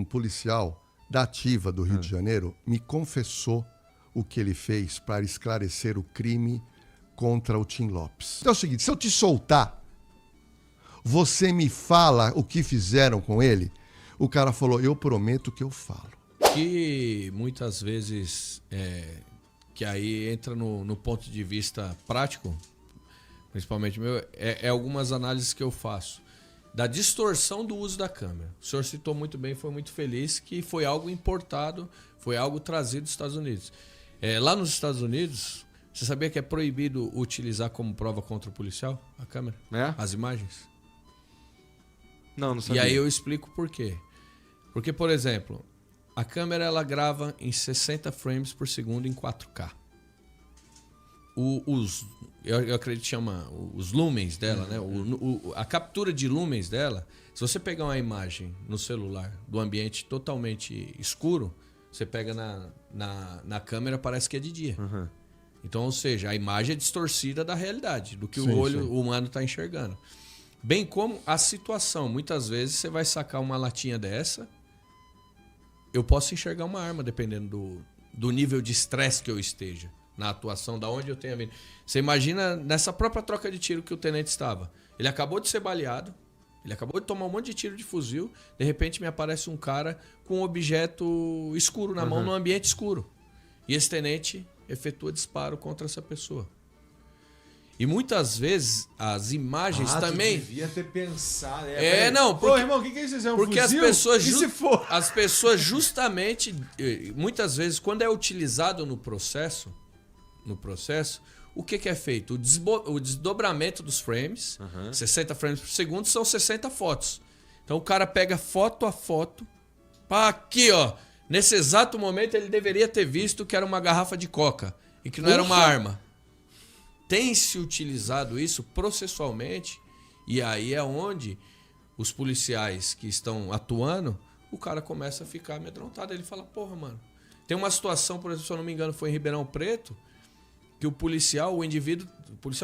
Um policial da ativa do Rio de Janeiro me confessou o que ele fez para esclarecer o crime contra o Tim Lopes. Então é o seguinte, se eu te soltar, você me fala o que fizeram com ele? O cara falou, eu prometo que eu falo. Que muitas vezes, que aí entra no ponto de vista prático, principalmente meu, é algumas análises que eu faço. Da distorção do uso da câmera. O senhor citou muito bem, foi muito feliz, que foi algo importado, foi algo trazido dos Estados Unidos. Lá nos Estados Unidos, você sabia que é proibido utilizar como prova contra o policial a câmera? As imagens? Não sabia. E aí eu explico por quê. Porque, por exemplo, a câmera ela grava em 60 frames por segundo em 4K. Eu acredito que chama os lumens dela, né? A captura de lumens dela, se você pegar uma imagem no celular do ambiente totalmente escuro, você pega na câmera, parece que é de dia. Uhum. Então, ou seja, a imagem é distorcida da realidade, do que o olho humano está enxergando. Bem como a situação. Muitas vezes você vai sacar uma latinha dessa, eu posso enxergar uma arma, dependendo do nível de estresse que eu esteja. Na atuação, da onde eu tenho vindo. Você imagina nessa própria troca de tiro que o tenente estava. Ele acabou de ser baleado, ele acabou de tomar um monte de tiro de fuzil, de repente me aparece um cara com um objeto escuro na mão, num ambiente escuro. E esse tenente efetua disparo contra essa pessoa. E muitas vezes as imagens também... devia ter pensado. Não, porque... Pô, irmão, o que é isso? É um porque fuzil? as pessoas justamente, muitas vezes, quando é utilizado no processo, o que é feito? O desdobramento dos frames, 60 frames por segundo, são 60 fotos. Então o cara pega foto a foto, aqui, ó, nesse exato momento ele deveria ter visto que era uma garrafa de coca e que não era uma arma. Tem se utilizado isso processualmente, e aí é onde os policiais que estão atuando, o cara começa a ficar amedrontado. Ele fala, porra, mano. Tem uma situação, por exemplo, se eu não me engano, foi em Ribeirão Preto, que o policial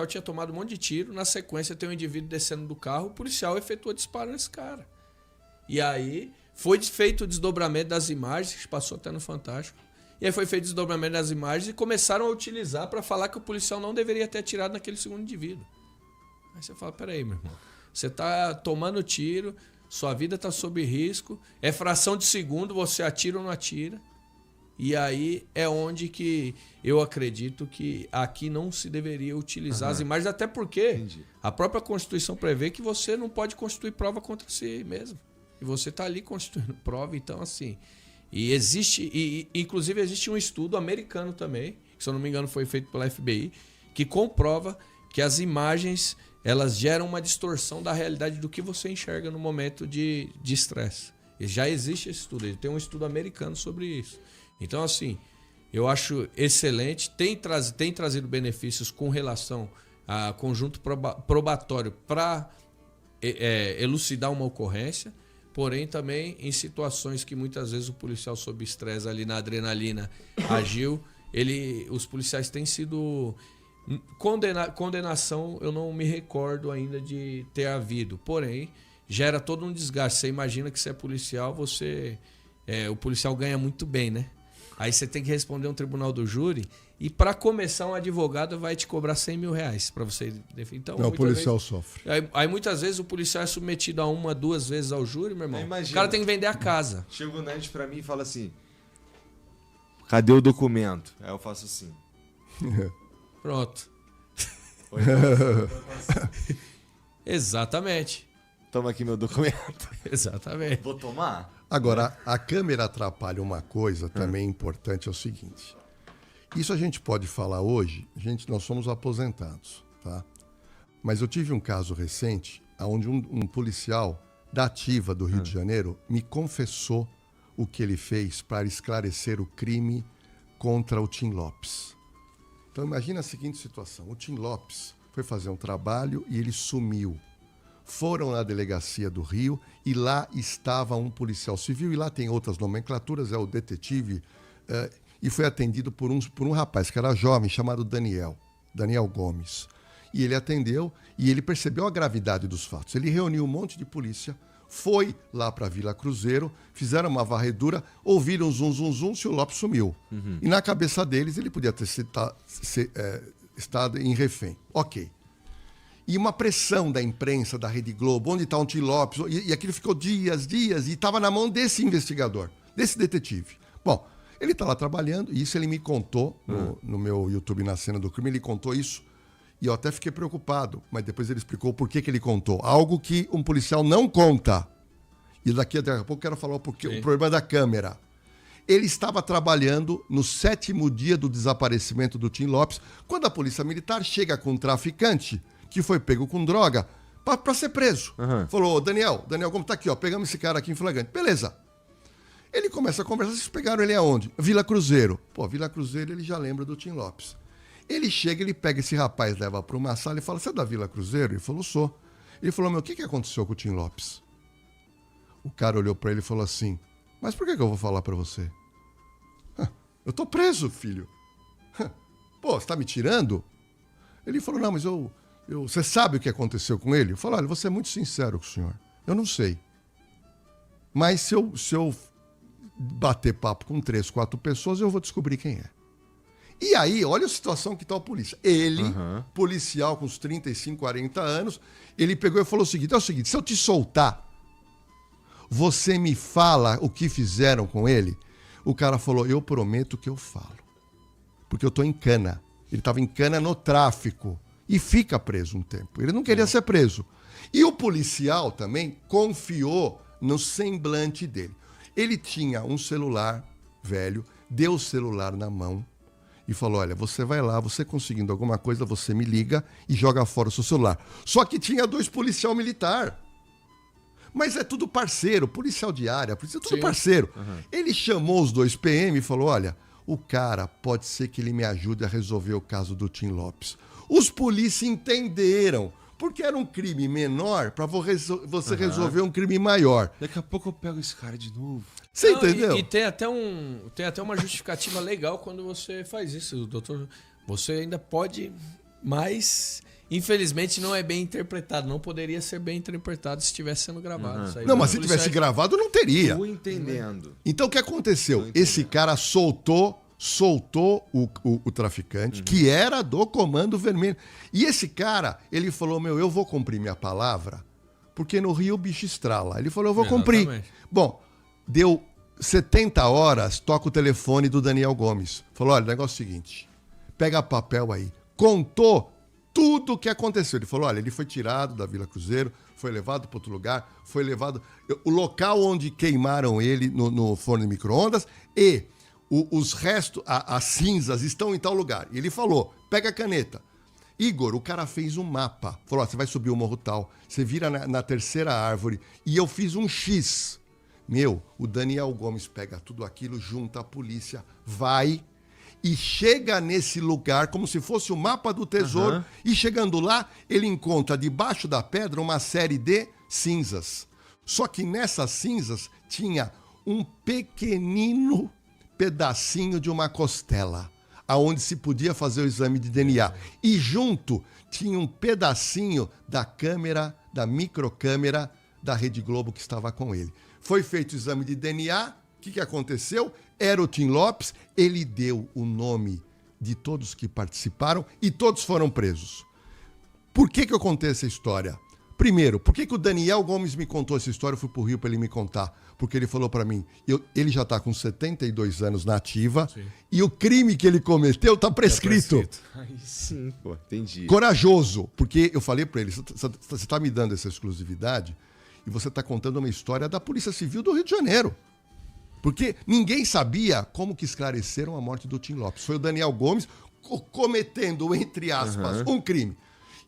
tinha tomado um monte de tiro, na sequência tem um indivíduo descendo do carro, o policial efetua disparo nesse cara. E aí foi feito o desdobramento das imagens, que passou até no Fantástico. E aí foi feito o desdobramento das imagens e começaram a utilizar para falar que o policial não deveria ter atirado naquele segundo indivíduo. Aí você fala, peraí, meu irmão, você tá tomando tiro, sua vida tá sob risco, é fração de segundo, você atira ou não atira. E aí é onde que eu acredito que aqui não se deveria utilizar as imagens, até porque a própria Constituição prevê que você não pode constituir prova contra si mesmo. E você tá ali constituindo prova, então assim... inclusive existe um estudo americano também, que se eu não me engano foi feito pela FBI, que comprova que as imagens elas geram uma distorção da realidade do que você enxerga no momento de estresse. E já existe esse estudo, tem um estudo americano sobre isso. Então, assim, eu acho excelente, tem trazido benefícios com relação a conjunto probatório para elucidar uma ocorrência. Porém, também em situações que muitas vezes o policial sob estresse ali na adrenalina agiu, os policiais têm sido... Condenação eu não me recordo ainda de ter havido. Porém, gera todo um desgaste. Você imagina que você é policial, o policial ganha muito bem, né? Aí você tem que responder um tribunal do júri e para começar um advogado vai te cobrar 100 mil reais para você defender. Então, o policial sofre. Aí muitas vezes o policial é submetido a 1, 2 vezes ao júri, meu irmão. Imagina, o cara tem que vender a casa. Chega o Ned pra mim e fala assim, cadê o documento? Aí eu faço assim. Pronto. Exatamente. Toma aqui meu documento. Exatamente. Vou tomar? Agora, a câmera atrapalha uma coisa também importante, é o seguinte. Isso a gente pode falar hoje, nós somos aposentados, tá? Mas eu tive um caso recente, onde um policial da ativa do Rio de Janeiro me confessou o que ele fez para esclarecer o crime contra o Tim Lopes. Então imagina a seguinte situação, o Tim Lopes foi fazer um trabalho e ele sumiu. Foram na delegacia do Rio e lá estava um policial civil, e lá tem outras nomenclaturas, é o detetive, e foi atendido por um rapaz que era jovem, chamado Daniel Gomes. E ele atendeu e ele percebeu a gravidade dos fatos. Ele reuniu um monte de polícia, foi lá para Vila Cruzeiro, fizeram uma varredura, ouviram zum, zum, zum, se o Lopes sumiu. E na cabeça deles ele podia ter estado em refém. Ok. E uma pressão da imprensa, da Rede Globo, onde está o Tim Lopes, e aquilo ficou dias, e estava na mão desse investigador, desse detetive. Bom, ele está lá trabalhando, e isso ele me contou no meu YouTube Na Cena do Crime, ele contou isso, e eu até fiquei preocupado, mas depois ele explicou por que ele contou. Algo que um policial não conta. E daqui a pouco eu quero falar o problema da câmera. Ele estava trabalhando no 7º dia do desaparecimento do Tim Lopes, quando a polícia militar chega com um traficante que foi pego com droga para ser preso. Falou, Daniel, como tá aqui, ó, pegamos esse cara aqui em flagrante. Beleza. Ele começa a conversar, vocês pegaram ele aonde? Vila Cruzeiro. Pô, Vila Cruzeiro ele já lembra do Tim Lopes. Ele chega, ele pega esse rapaz, leva para uma sala e fala, você é da Vila Cruzeiro? Ele falou, sou. Ele falou, o que aconteceu com o Tim Lopes? O cara olhou para ele e falou assim, mas por que eu vou falar para você? Eu tô preso, filho. Pô, você tá me tirando? Ele falou, não, mas você sabe o que aconteceu com ele? Eu falei, olha, vou ser muito sincero com o senhor. Eu não sei. Mas se eu bater papo com 3, 4 pessoas, eu vou descobrir quem é. E aí, olha a situação que está a polícia. Ele, policial com uns 35, 40 anos, ele pegou e falou o seguinte, se eu te soltar, você me fala o que fizeram com ele? O cara falou, eu prometo que eu falo. Porque eu estou em cana. Ele estava em cana no tráfico. E fica preso um tempo. Ele não queria ser preso. E o policial também confiou no semblante dele. Ele tinha um celular velho, deu o celular na mão e falou, olha, você vai lá, você conseguindo alguma coisa, você me liga e joga fora o seu celular. Só que tinha 2 policial militar. Mas é tudo parceiro, policial de área, tudo parceiro. Ele chamou os 2 PM e falou, olha, o cara pode ser que ele me ajude a resolver o caso do Tim Lopes. Os polícias entenderam, porque era um crime menor para você resolver um crime maior. Daqui a pouco eu pego esse cara de novo. Você entendeu? E tem até uma justificativa legal quando você faz isso, doutor. Você ainda pode, mas infelizmente não é bem interpretado. Não poderia ser bem interpretado se estivesse sendo gravado. Isso aí não, mas se tivesse gravado, não teria. Estou entendendo. Então o que aconteceu? Esse cara soltou o traficante, que era do Comando Vermelho. E esse cara, ele falou, eu vou cumprir minha palavra, porque no Rio o bicho estrala. Ele falou, eu vou cumprir. Bom, deu 70 horas, toca o telefone do Daniel Gomes. Falou, olha, o negócio é o seguinte, pega papel aí. Contou tudo o que aconteceu. Ele falou, olha, ele foi tirado da Vila Cruzeiro, foi levado para outro lugar, foi levado... O local onde queimaram ele no forno de micro-ondas e... os restos, as cinzas estão em tal lugar. E ele falou, pega a caneta. Igor, o cara fez um mapa. Falou, você vai subir o morro tal, você vira na 3ª árvore. E eu fiz um X. O Daniel Gomes pega tudo aquilo, junta a polícia, vai e chega nesse lugar como se fosse o mapa do tesouro. E chegando lá, ele encontra debaixo da pedra uma série de cinzas. Só que nessas cinzas tinha um pequenino pedacinho de uma costela, aonde se podia fazer o exame de DNA. E junto tinha um pedacinho da câmera, da microcâmera da Rede Globo que estava com ele. Foi feito o exame de DNA, o que aconteceu? Era o Tim Lopes, ele deu o nome de todos que participaram e todos foram presos. Por que eu contei essa história? Primeiro, por que o Daniel Gomes me contou essa história? Eu fui pro Rio para ele me contar. Porque ele falou para mim, ele já está com 72 anos na ativa, e o crime que ele cometeu está prescrito. Aí sim, pô, entendi. Corajoso, porque eu falei para ele, você está me dando essa exclusividade e você está contando uma história da Polícia Civil do Rio de Janeiro. Porque ninguém sabia como que esclareceram a morte do Tim Lopes. Foi o Daniel Gomes cometendo, entre aspas, um crime.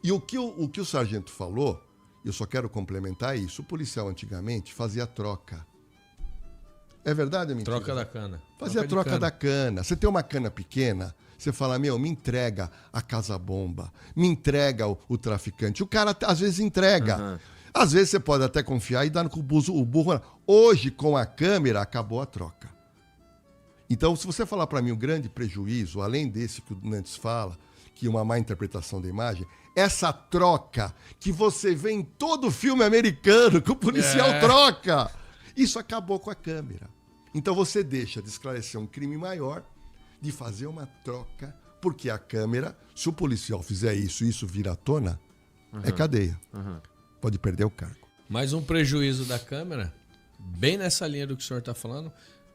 E o que o sargento falou, eu só quero complementar isso, o policial antigamente fazia troca. É verdade ou mentira? Troca da cana. Fazia troca da cana. Você tem uma cana pequena, você fala, me entrega a casa-bomba, me entrega o traficante. O cara, às vezes, entrega. Às vezes, você pode até confiar e dar no o burro. Hoje, com a câmera, acabou a troca. Então, se você falar para mim o grande prejuízo, além desse que o Nantes fala, que uma má interpretação da imagem, essa troca que você vê em todo filme americano, que o policial troca, isso acabou com a câmera. Então você deixa de esclarecer um crime maior, de fazer uma troca, porque a câmera, se o policial fizer isso e isso vir à tona, é cadeia. Pode perder o cargo. Mais um prejuízo da câmera, bem nessa linha do que o senhor está falando,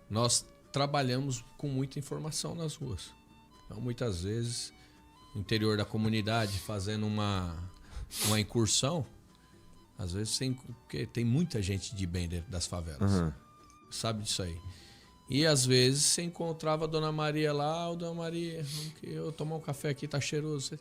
nós trabalhamos com muita informação nas ruas. Então, muitas vezes, no interior da comunidade, fazendo uma incursão, às vezes porque tem muita gente de bem dentro das favelas. Sabe disso aí. E às vezes você encontrava a Dona Maria lá, Dona Maria, eu tomar um café aqui, tá cheiroso.